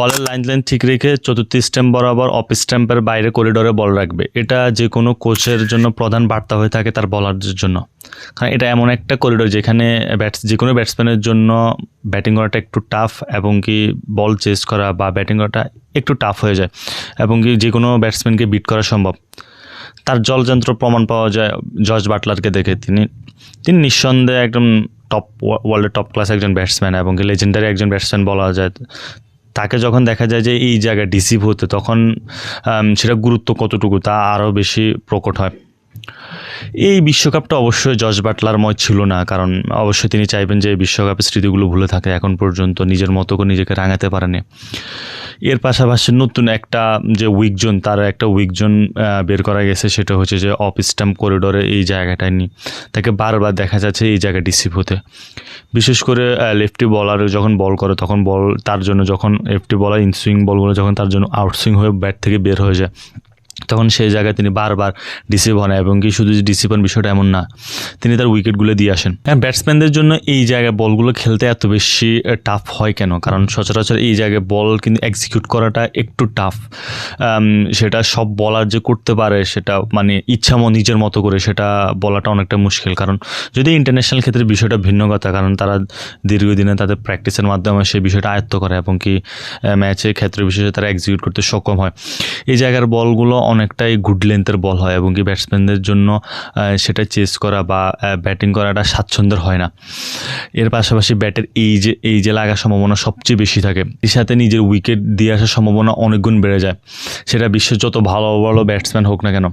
বলের লাইন ঠিক রেখে চতুর্থ স্ট্যাম্প বরাবর অফ স্ট্যাম্পের বাইরে করিডোরে বল রাখবে। এটা যে কোনো কোচের জন্য প্রধান বার্তা হয়ে থাকে তার বলারদের জন্য, কারণ এটা এমন একটা করিডোর যেখানে যে কোনো ব্যাটসম্যানের জন্য ব্যাটিং করাটা একটু টাফ, এবং কি বল চেস করা বা ব্যাটিং করাটা একটু টাফ হয়ে যায়, এবং কি যে কোনো ব্যাটসম্যানকে বিট করা সম্ভব। তার জলযন্ত্র প্রমাণ পাওয়া যায় জর্জ বাটলারকে দেখে। তিনি নিঃসন্দেহে একদম ওয়ার্ল্ডের টপ ক্লাস একজন ব্যাটসম্যান, এবং কি লেজেন্ডারি একজন ব্যাটসম্যান বলা যায়। তাকে যখন দেখা যায় যে এই জায়গায় ডিসিভ হতে, তখন সেটা গুরুত্ব কতটুকু তা আরও বেশি প্রকট হয়। এই বিশ্বকাপটা অবশ্যই জর্জ বাটলারময় ছিল না, কারণ অবশ্যই তিনি চাইবেন যে বিশ্বকাপের স্মৃতিগুলো ভুলে থাকে, এখন পর্যন্ত নিজের মতো করে নিজেকে রাঙাতে পারেনি। এর পাশাপাশি নতুন একটা যে উইকজোন, তার একটা উইকজোন বের করা গেছে, সেটা হচ্ছে যে অফ স্ট্যাম্প করিডোরে এই জায়গাটায় নিয়ে তাকে বারবার দেখা যাচ্ছে এই জায়গায় ডিসিভ হতে। বিশেষ করে লেফটি বলার যখন বল করে, তখন বল তার জন্য, যখন লেফটি বলার ইনসুইং বলগুলো যখন তার জন্য আউটসুইং হয়ে ব্যাট থেকে বের হয়ে যায়, তখন সেই জায়গায় তিনি বারবার ডিসিভ হন। এবং কি শুধু যে ডিসিভ হন বিষয়টা এমন না, তিনি তার উইকেটগুলো দিয়ে আসেন। ব্যাটসম্যানদের জন্য এই জায়গায় বলগুলো খেলতে এত বেশি টাফ হয় কেন? কারণ সচরাচর এই জায়গায় বল কিন্তু এক্সিকিউট করাটা একটু টাফ। সেটা সব বলার যে করতে পারে, সেটা মানে নিজের মতো করে সেটা বলাটা অনেকটা মুশকিল। কারণ যদি ইন্টারন্যাশনাল ক্ষেত্রে বিষয়টা ভিন্ন কথা, কারণ তারা দীর্ঘদিনে তাদের প্র্যাকটিসের মাধ্যমে সেই বিষয়টা আয়ত্ত করে, এবং কি ম্যাচের ক্ষেত্রে বিশেষে তারা এক্সিকিউট করতে সক্ষম হয়। এই জায়গার বলগুলো অনেকটাই গুড লেন্থের বল হয়, এবং কি ব্যাটসম্যানদের জন্য সেটা চেস করা বা ব্যাটিং করাটা স্বাচ্ছন্দ্যের হয় না। এর পাশাপাশি ব্যাটের এই যে লাগার সম্ভাবনা সবচেয়ে বেশি থাকে, এর সাথে নিজের উইকেট দিয়ে আসার সম্ভাবনা অনেক গুণ বেড়ে যায়, সেটা বিশ্বের যত ভালো ভালো ব্যাটসম্যান হোক না কেন।